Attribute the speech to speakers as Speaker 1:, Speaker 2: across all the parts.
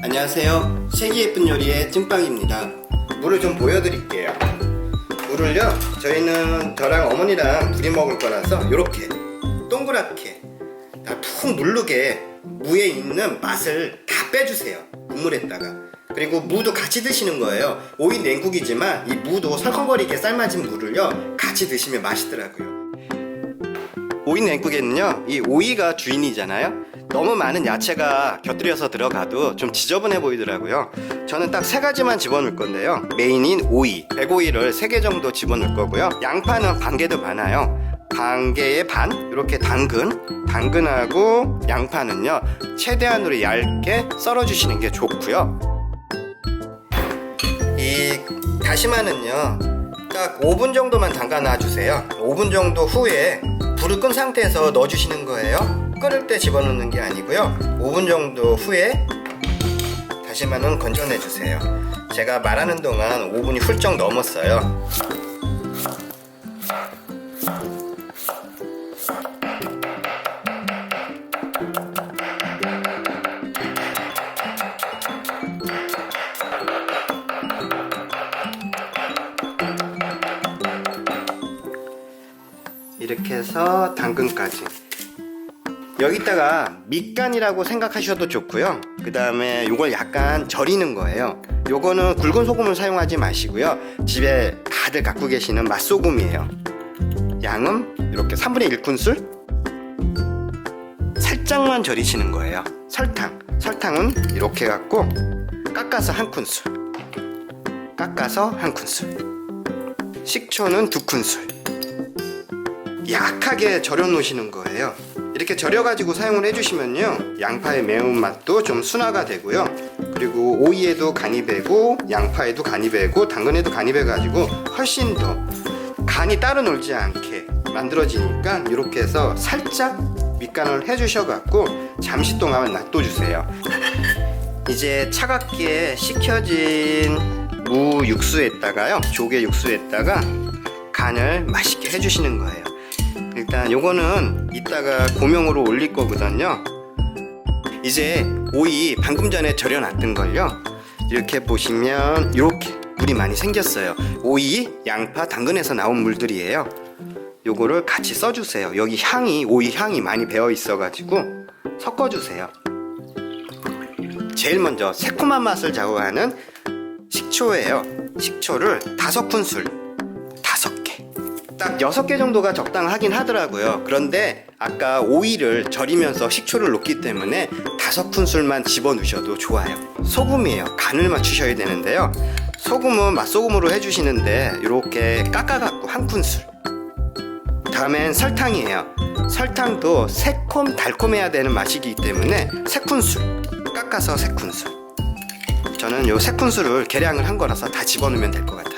Speaker 1: 안녕하세요. 색이 예쁜 요리의 찐빵입니다. 물을 좀 보여드릴게요. 물을요, 저랑 어머니랑 둘이 먹을 거라서 이렇게 동그랗게 다 푹 누르게 무에 있는 맛을 다 빼주세요. 국물에다가. 그리고 무도 같이 드시는 거예요. 오이 냉국이지만 이 무도 설컹거리게 삶아진 무를요 같이 드시면 맛있더라고요. 오이 냉국에는요, 이 오이가 주인이잖아요. 너무 많은 야채가 곁들여서 들어가도 좀 지저분해 보이더라고요. 저는 딱 3가지만 집어넣을 건데요. 메인인 오이, 백오이를 3개 정도 집어넣을 거고요. 양파는 반 개도 많아요. 반 개의 반, 이렇게 당근하고 양파는요 최대한으로 얇게 썰어주시는 게 좋고요. 이 다시마는요 딱 5분 정도만 담가 놔주세요. 5분 정도 후에 불을 끈 상태에서 넣어주시는 거예요. 끓을 때 집어넣는 게 아니고요. 5분 정도 후에 다시마는 건져내주세요. 제가 말하는 동안 5분이 훌쩍 넘었어요. 이렇게 해서 당근까지. 여기다가 밑간이라고 생각하셔도 좋고요. 그 다음에 요걸 약간 절이는 거예요. 요거는 굵은 소금을 사용하지 마시고요. 집에 다들 갖고 계시는 맛소금이에요. 양은 이렇게 3분의 1큰술 살짝만 절이시는 거예요. 설탕은 이렇게 갖고 깎아서 1큰술, 식초는 2큰술 약하게 절여 놓으시는 거예요. 이렇게 절여가지고 사용을 해주시면요 양파의 매운맛도 좀 순화가 되고요. 그리고 오이에도 간이 배고 양파에도 간이 배고 당근에도 간이 배가지고 훨씬 더 간이 따로 놀지 않게 만들어지니까 이렇게 해서 살짝 밑간을 해주셔갖고 잠시 동안 놔둬주세요. 이제 차갑게 식혀진 무 육수에다가요, 조개 육수에다가 간을 맛있게 해주시는 거예요. 일단 요거는 이따가 고명으로 올릴 거거든요. 이제 오이 방금 전에 절여놨던 걸요, 이렇게 보시면 이렇게 물이 많이 생겼어요. 오이, 양파, 당근에서 나온 물들이에요. 요거를 같이 써주세요. 여기 오이 향이 많이 배어 있어가지고 섞어주세요. 제일 먼저 새콤한 맛을 좌우하는 식초예요. 식초를 5큰술, 딱 6개 정도가 적당하긴 하더라고요. 그런데 아까 오이를 절이면서 식초를 넣기 때문에 5큰술만 집어넣으셔도 좋아요. 소금이에요. 간을 맞추셔야 되는데요. 소금은 맛소금으로 해주시는데 이렇게 깎아갖고 1큰술. 다음엔 설탕이에요. 설탕도 새콤 달콤해야 되는 맛이기 때문에 3큰술, 깎아서 3큰술. 저는 요 3큰술을 계량을 한 거라서 다 집어넣으면 될 것 같아요.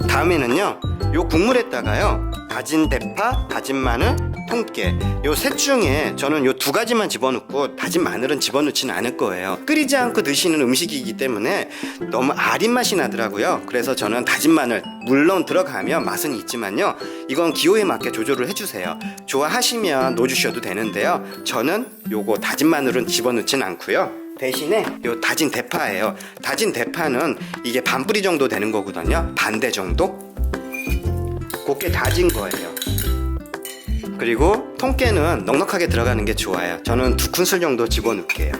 Speaker 1: 다음에는요, 요 국물에다가요 다진 대파, 다진 마늘, 통깨, 요 셋 중에 저는 요 2가지만 집어넣고 다진 마늘은 집어넣지는 않을 거예요. 끓이지 않고 드시는 음식이기 때문에 너무 아린 맛이 나더라고요. 그래서 저는 다진 마늘, 물론 들어가면 맛은 있지만요, 이건 기호에 맞게 조절을 해주세요. 좋아하시면 넣어주셔도 되는데요, 저는 요거 다진 마늘은 집어넣진 않고요, 대신에 요 다진 대파예요. 다진 대파는 이게 반 뿌리 정도 되는 거거든요. 반대 정도? 곱게 다진 거예요. 그리고 통깨는 넉넉하게 들어가는 게 좋아요. 저는 2큰술 정도 집어넣을게요.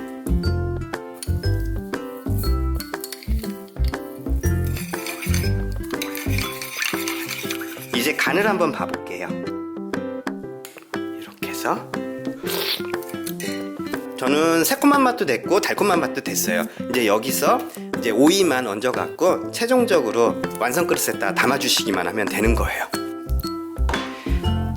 Speaker 1: 이제 간을 한번 봐볼게요. 이렇게 해서 저는 새콤한 맛도 됐고 달콤한 맛도 됐어요. 이제 여기서 이제 오이만 얹어갖고 최종적으로 완성 그릇에다 담아주시기만 하면 되는 거예요.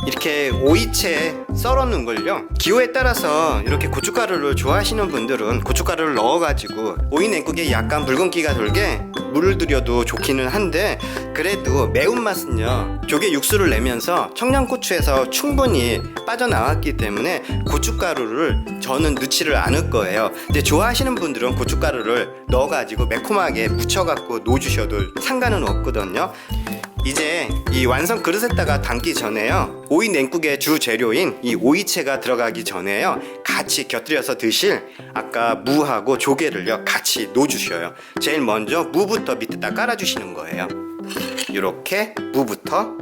Speaker 1: 이렇게 오이채 썰어놓은 걸요, 기호에 따라서 이렇게 고춧가루를 좋아하시는 분들은 고춧가루를 넣어가지고 오이 냉국에 약간 붉은기가 돌게 물을 들여도 좋기는 한데, 그래도 매운맛은요 조개 육수를 내면서 청양고추에서 충분히 빠져나왔기 때문에 고춧가루를 저는 넣지를 않을 거예요. 근데 좋아하시는 분들은 고춧가루를 넣어가지고 매콤하게 묻혀갖고 놓으셔도 상관은 없거든요. 이제 이 완성 그릇에다가 담기 전에요, 오이 냉국의 주 재료인 이 오이채가 들어가기 전에요 같이 곁들여서 드실 아까 무하고 조개를요 같이 놓아주셔요. 제일 먼저 무부터 밑에다 깔아주시는 거예요. 이렇게 무부터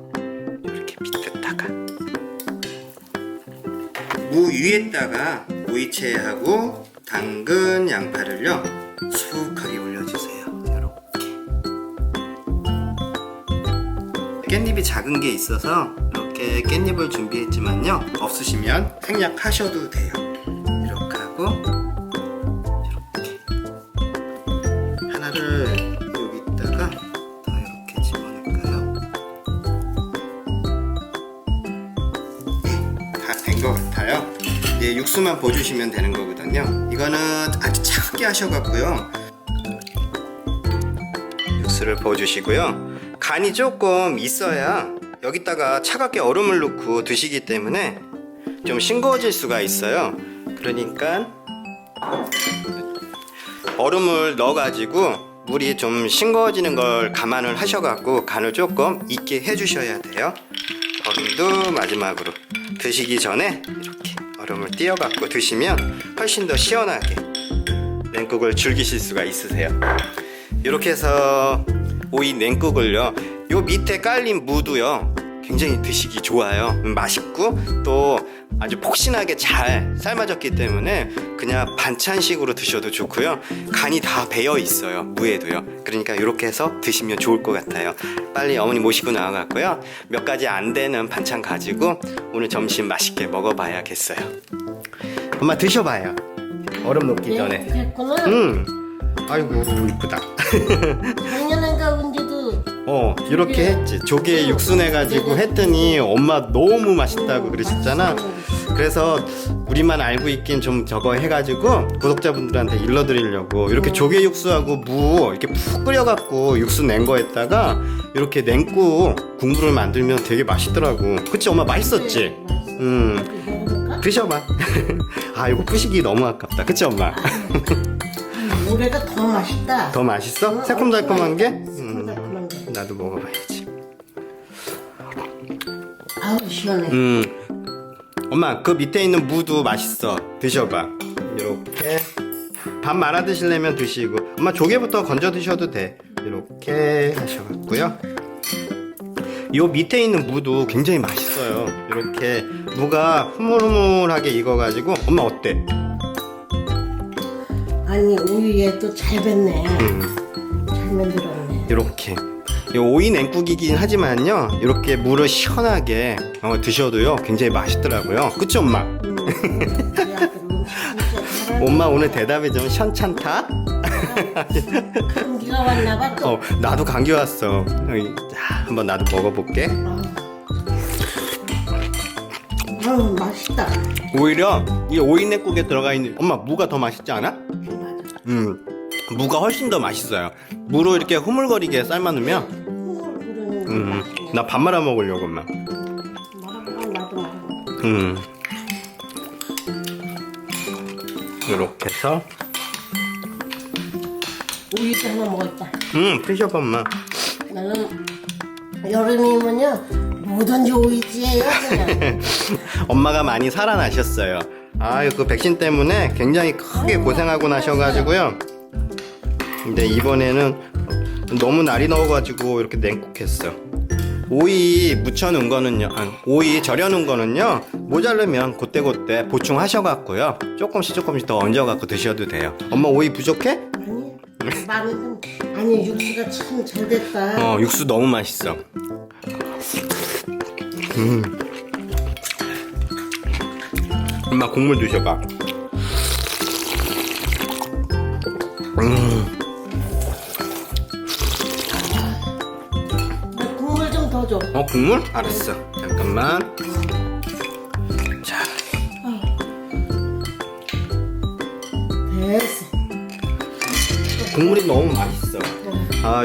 Speaker 1: 이렇게 밑에다가, 무 위에다가 오이채하고 당근, 양파를요 수북하게 올려주세요. 깻잎이 작은 게 있어서 이렇게 깻잎을 준비했지만요, 없으시면 생략하셔도 돼요. 이렇게 하고 이렇게 하나를 여기다가 더 이렇게 집어넣을까요? 다 된 것 같아요. 이제 육수만 보여주시면 되는 거거든요. 이거는 아주 차갑게 하셔갖고요, 육수를 부어주시고요. 간이 조금 있어야 여기다가 차갑게 얼음을 넣고 드시기 때문에 좀 싱거워질 수가 있어요. 그러니까 얼음을 넣어가지고 물이 좀 싱거워지는 걸 감안을 하셔갖고 간을 조금 있게 해주셔야 돼요. 얼음도 마지막으로 드시기 전에 이렇게 얼음을 띄어갖고 드시면 훨씬 더 시원하게 냉국을 즐기실 수가 있으세요. 이렇게 해서 오이 냉국을요, 요 밑에 깔린 무도요 굉장히 드시기 좋아요. 맛있고 또 아주 폭신하게 잘 삶아졌기 때문에 그냥 반찬식으로 드셔도 좋고요, 간이 다 배어 있어요, 무에도요. 그러니까 이렇게 해서 드시면 좋을 것 같아요. 빨리 어머니 모시고 나와갖고요, 몇 가지 안 되는 반찬 가지고 오늘 점심 맛있게 먹어봐야겠어요. 엄마 드셔봐요, 얼음 녹기 전에.
Speaker 2: 그랬구나.
Speaker 1: 아이고 이쁘다.
Speaker 2: 작년인가 언제도
Speaker 1: 이렇게 했지. 조개 육수 내가지고 했더니 엄마 너무 맛있다고 그러셨잖아. 그래서 우리만 알고 있긴 좀 저거 해가지고 구독자분들한테 일러드리려고 이렇게 조개 육수하고 무 이렇게 푹 끓여갖고 육수 낸 거에다가 이렇게 냉국 국물을 만들면 되게 맛있더라고. 그치 엄마? 맛있었지? 드셔봐. 아 이거 부시기 너무 아깝다. 그치 엄마?
Speaker 2: 올해가 더 맛있다.
Speaker 1: 더 맛있어? 새콤달콤한 게?
Speaker 2: 새콤달콤한 게.
Speaker 1: 나도 먹어봐야지.
Speaker 2: 아우 시원해.
Speaker 1: 엄마 그 밑에 있는 무도 맛있어. 드셔봐. 이렇게 밥 말아 드시려면 드시고, 엄마 조개부터 건져 드셔도 돼. 이렇게 하셔갖고요, 요 밑에 있는 무도 굉장히 맛있어요. 이렇게 무가 흐물흐물하게 익어가지고. 엄마 어때?
Speaker 2: 아니 우유에 또 잘 뱄네. 잘 만들었네.
Speaker 1: 이렇게 이 오이 냉국이긴 하지만요, 이렇게 물을 시원하게 드셔도요 굉장히 맛있더라고요. 그치 엄마?
Speaker 2: 야, 그럼 진짜 잘하네.
Speaker 1: 엄마 오늘 대답이 좀 시원찮다?
Speaker 2: 감기가 왔나봐 또.
Speaker 1: 나도 감기 왔어. 자, 한번 나도 먹어볼게.
Speaker 2: 맛있다.
Speaker 1: 오히려 이 오이 냉국에 들어가 있는 엄마 무가 더 맛있지 않아? 무가 훨씬 더 맛있어요. 무로 이렇게 흐물거리게 삶아놓으면 나 밥 말아 먹으려고 엄마.
Speaker 2: 말아보고 나도 말아보고.
Speaker 1: 이렇게 해서
Speaker 2: 우유도 하나 먹었다.
Speaker 1: 드셔봐 엄마.
Speaker 2: 나는 여름이면요 뭐든지 오이지예요 그냥.
Speaker 1: 엄마가 많이 살아나셨어요. 아유 그 백신 때문에 굉장히 크게 고생하고 나셔가지고요. 근데 이번에는 너무 날이 넣어가지고 이렇게 냉국했어. 오이 묻혀놓은 거는요, 오이 절여놓은 거는요 모자르면 그때그때 보충하셔갖고요 조금씩 더 얹어갖고 드셔도 돼요. 엄마 오이 부족해?
Speaker 2: 아니 많이 좀 아니 육수가 참 잘 됐다.
Speaker 1: 육수 너무 맛있어. 엄마 국물 드셔봐.
Speaker 2: 국물 좀 더 줘.
Speaker 1: 국물? 알았어. 잠깐만. 자,
Speaker 2: 됐어.
Speaker 1: 국물이 너무 맛있어.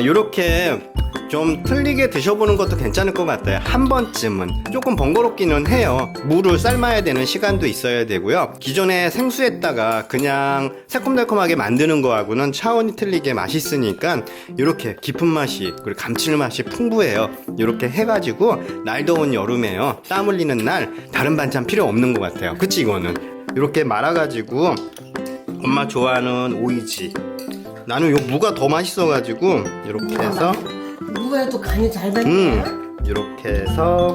Speaker 1: 요렇게 좀 틀리게 드셔보는 것도 괜찮을 것 같아요. 한 번쯤은 조금 번거롭기는 해요. 물을 삶아야 되는 시간도 있어야 되고요. 기존에 생수에다가 그냥 새콤달콤하게 만드는 거하고는 차원이 틀리게 맛있으니까 이렇게 깊은 맛이 그리고 감칠맛이 풍부해요. 이렇게 해가지고 날 더운 여름에요, 땀 흘리는 날 다른 반찬 필요 없는 것 같아요. 그치? 이거는 이렇게 말아가지고 엄마 좋아하는 오이지, 나는 요 무가 더 맛있어가지고 이렇게 해서
Speaker 2: 무에도 간이 잘 됐네.
Speaker 1: 이렇게 해서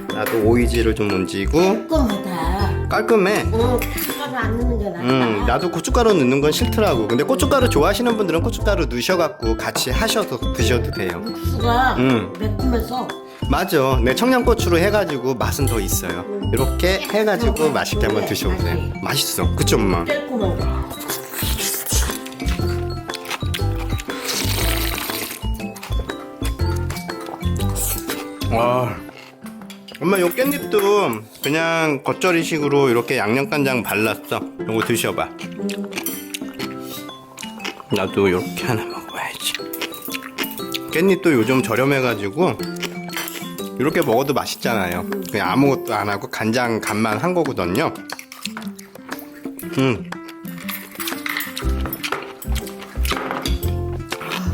Speaker 1: 나도 오이지를 좀 얹고.
Speaker 2: 깔끔하다.
Speaker 1: 깔끔해.
Speaker 2: 고춧가루 안 넣는 게 낫다.
Speaker 1: 나도 고춧가루 넣는 건 싫더라고. 근데 고춧가루 좋아하시는 분들은 고춧가루 넣으셔갖고 같이 하셔서 드셔도 돼요.
Speaker 2: 육수가 매콤해서.
Speaker 1: 맞아. 네, 청양고추로 해가지고 맛은 더 있어요. 이렇게 해가지고 맛있게 한번 드셔보세요. 맛있어. 그쵸 엄마?
Speaker 2: 깔끔한 거.
Speaker 1: 와, 엄마 요 깻잎도 그냥 겉절이식으로 이렇게 양념간장 발랐어. 요거 드셔봐. 나도 이렇게 하나 먹어야지. 깻잎도 요즘 저렴해가지고 이렇게 먹어도 맛있잖아요. 그냥 아무것도 안 하고 간장 간만 한 거거든요.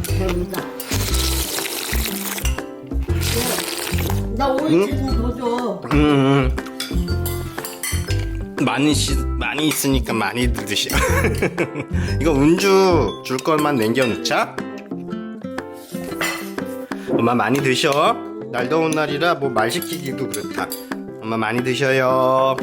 Speaker 2: 배우다. 나 오이지 좀 더 줘.
Speaker 1: 많이 있으니까 많이 드셔. 이거 운주 줄 것만 남겨놓자. 엄마 많이 드셔. 날 더운 날이라 뭐 말 시키기도 그렇다. 엄마 많이 드셔요.